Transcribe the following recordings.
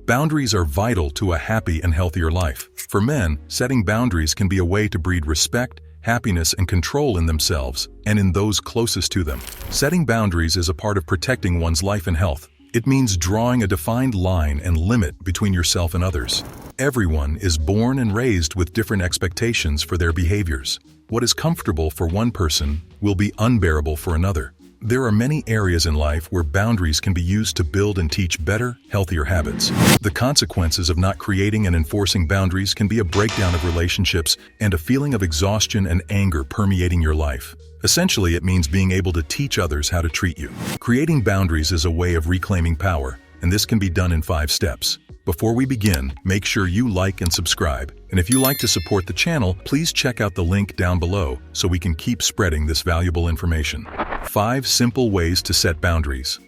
Boundaries are vital to a happy and healthier life. For men, setting boundaries can be a way to breed respect, happiness, and control in themselves and in those closest to them. Setting boundaries is a part of protecting one's life and health. It means drawing a defined line and limit between yourself and others. Everyone is born and raised with different expectations for their behaviors. What is comfortable for one person will be unbearable for another. There are many areas in life where boundaries can be used to build and teach better, healthier habits. The consequences of not creating and enforcing boundaries can be a breakdown of relationships and a feeling of exhaustion and anger permeating your life. Essentially, it means being able to teach others how to treat you. Creating boundaries is a way of reclaiming power, and this can be done in 5 steps. Before we begin, make sure you like and subscribe. And if you like to support the channel, please check out the link down below so we can keep spreading this valuable information. 5 simple ways to set boundaries.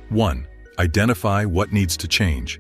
1. Identify what needs to change.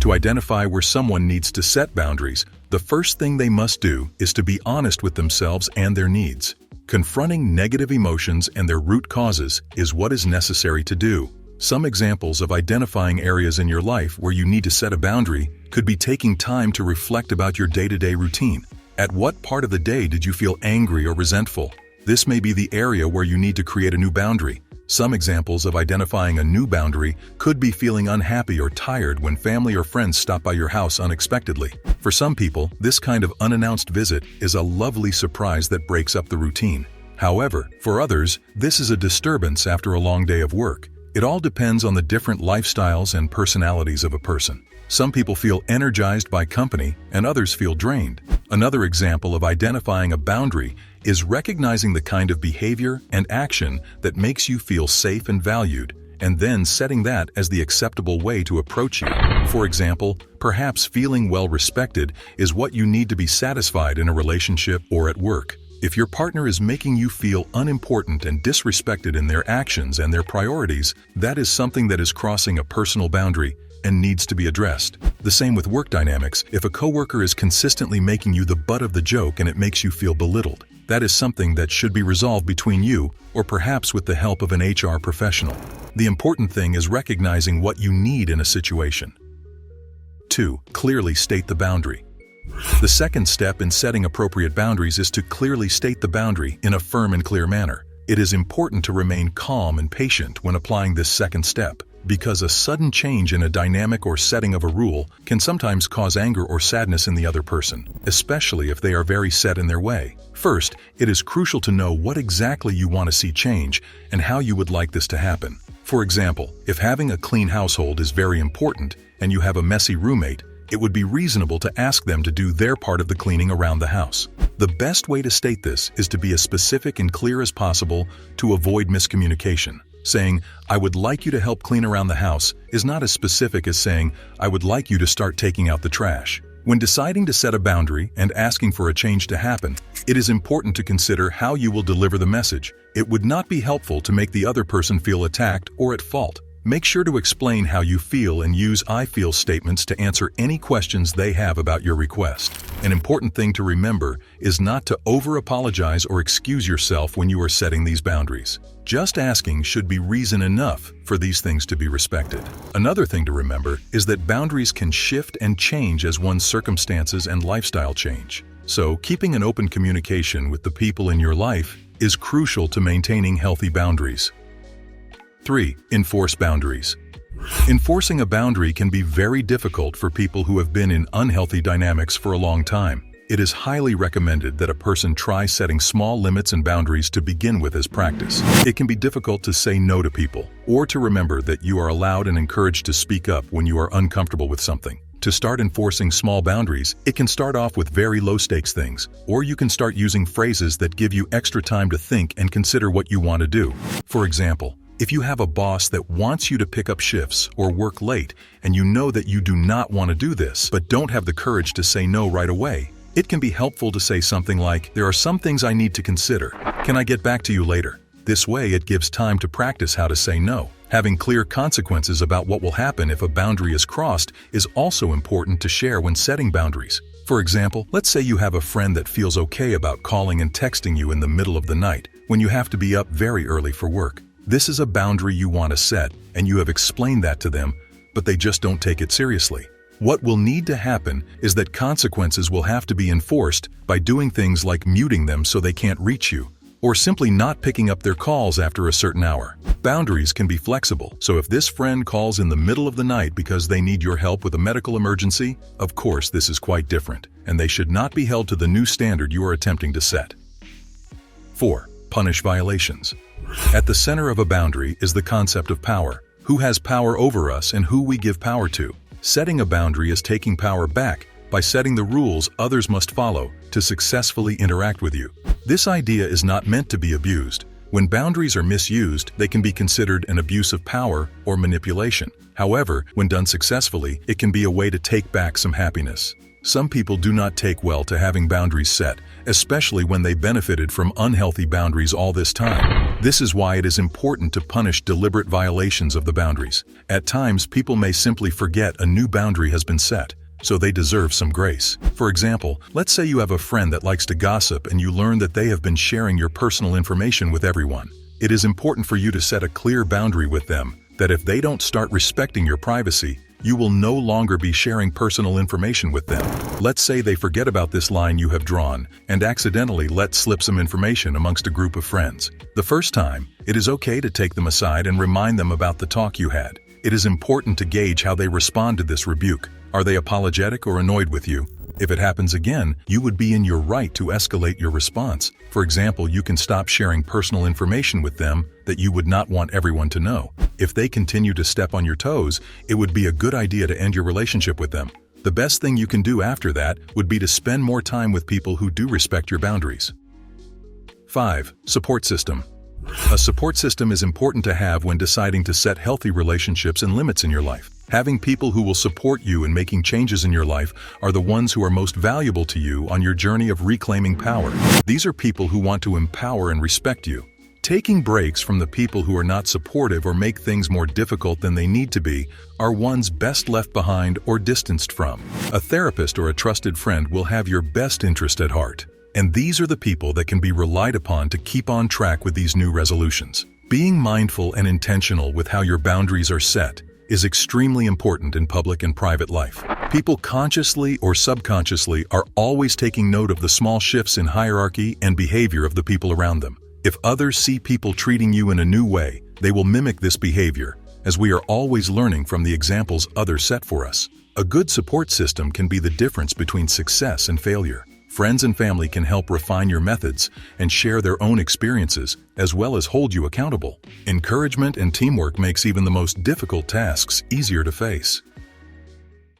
To identify where someone needs to set boundaries, the first thing they must do is to be honest with themselves and their needs. Confronting negative emotions and their root causes is what is necessary to do. Some examples of identifying areas in your life where you need to set a boundary could be taking time to reflect about your day-to-day routine. At what part of the day did you feel angry or resentful? This may be the area where you need to create a new boundary. Some examples of identifying a new boundary could be feeling unhappy or tired when family or friends stop by your house unexpectedly. For some people, this kind of unannounced visit is a lovely surprise that breaks up the routine. However, for others, this is a disturbance after a long day of work. It all depends on the different lifestyles and personalities of a person. Some people feel energized by company and others feel drained. Another example of identifying a boundary is recognizing the kind of behavior and action that makes you feel safe and valued, and then setting that as the acceptable way to approach you. For example, perhaps feeling well respected is what you need to be satisfied in a relationship or at work. If your partner is making you feel unimportant and disrespected in their actions and their priorities, that is something that is crossing a personal boundary and needs to be addressed. The same with work dynamics. If a coworker is consistently making you the butt of the joke and it makes you feel belittled, that is something that should be resolved between you or perhaps with the help of an HR professional. The important thing is recognizing what you need in a situation. 2. Clearly state the boundary. The second step in setting appropriate boundaries is to clearly state the boundary in a firm and clear manner. It is important to remain calm and patient when applying this second step, because a sudden change in a dynamic or setting of a rule can sometimes cause anger or sadness in the other person, especially if they are very set in their way. First, it is crucial to know what exactly you want to see change and how you would like this to happen. For example, if having a clean household is very important and you have a messy roommate, it would be reasonable to ask them to do their part of the cleaning around the house. The best way to state this is to be as specific and clear as possible to avoid miscommunication. Saying, "I would like you to help clean around the house," is not as specific as saying, "I would like you to start taking out the trash." When deciding to set a boundary and asking for a change to happen, it is important to consider how you will deliver the message. It would not be helpful to make the other person feel attacked or at fault. Make sure to explain how you feel and use "I feel" statements to answer any questions they have about your request. An important thing to remember is not to over-apologize or excuse yourself when you are setting these boundaries. Just asking should be reason enough for these things to be respected. Another thing to remember is that boundaries can shift and change as one's circumstances and lifestyle change. So, keeping an open communication with the people in your life is crucial to maintaining healthy boundaries. 3. Enforce boundaries. Enforcing a boundary can be very difficult for people who have been in unhealthy dynamics for a long time. It is highly recommended that a person try setting small limits and boundaries to begin with as practice. It can be difficult to say no to people, or to remember that you are allowed and encouraged to speak up when you are uncomfortable with something. To start enforcing small boundaries, it can start off with very low-stakes things, or you can start using phrases that give you extra time to think and consider what you want to do. For example, if you have a boss that wants you to pick up shifts or work late, and you know that you do not want to do this, but don't have the courage to say no right away, it can be helpful to say something like, "There are some things I need to consider. Can I get back to you later?" This way, it gives time to practice how to say no. Having clear consequences about what will happen if a boundary is crossed is also important to share when setting boundaries. For example, let's say you have a friend that feels okay about calling and texting you in the middle of the night when you have to be up very early for work. This is a boundary you want to set, and you have explained that to them, but they just don't take it seriously. What will need to happen is that consequences will have to be enforced by doing things like muting them so they can't reach you, or simply not picking up their calls after a certain hour. Boundaries can be flexible, so if this friend calls in the middle of the night because they need your help with a medical emergency, of course this is quite different, and they should not be held to the new standard you are attempting to set. 4. Punish violations. At the center of a boundary is the concept of power. Who has power over us and who we give power to? Setting a boundary is taking power back by setting the rules others must follow to successfully interact with you. This idea is not meant to be abused. When boundaries are misused, they can be considered an abuse of power or manipulation. However, when done successfully, it can be a way to take back some happiness. Some people do not take well to having boundaries set, especially when they benefited from unhealthy boundaries all this time. This is why it is important to punish deliberate violations of the boundaries. At times, people may simply forget a new boundary has been set, so they deserve some grace. For example, let's say you have a friend that likes to gossip and you learn that they have been sharing your personal information with everyone. It is important for you to set a clear boundary with them, that if they don't start respecting your privacy, you will no longer be sharing personal information with them. Let's say they forget about this line you have drawn and accidentally let slip some information amongst a group of friends. The first time, it is okay to take them aside and remind them about the talk you had. It is important to gauge how they respond to this rebuke. Are they apologetic or annoyed with you? If it happens again, you would be in your right to escalate your response. For example, you can stop sharing personal information with them that you would not want everyone to know. If they continue to step on your toes, it would be a good idea to end your relationship with them. The best thing you can do after that would be to spend more time with people who do respect your boundaries. 5. Support system. A support system is important to have when deciding to set healthy relationships and limits in your life. Having people who will support you in making changes in your life are the ones who are most valuable to you on your journey of reclaiming power. These are people who want to empower and respect you. Taking breaks from the people who are not supportive or make things more difficult than they need to be are ones best left behind or distanced from. A therapist or a trusted friend will have your best interest at heart. And these are the people that can be relied upon to keep on track with these new resolutions. Being mindful and intentional with how your boundaries are set is extremely important in public and private life. People consciously or subconsciously are always taking note of the small shifts in hierarchy and behavior of the people around them. If others see people treating you in a new way, they will mimic this behavior, as we are always learning from the examples others set for us. A good support system can be the difference between success and failure. Friends and family can help refine your methods and share their own experiences, as well as hold you accountable. Encouragement and teamwork makes even the most difficult tasks easier to face.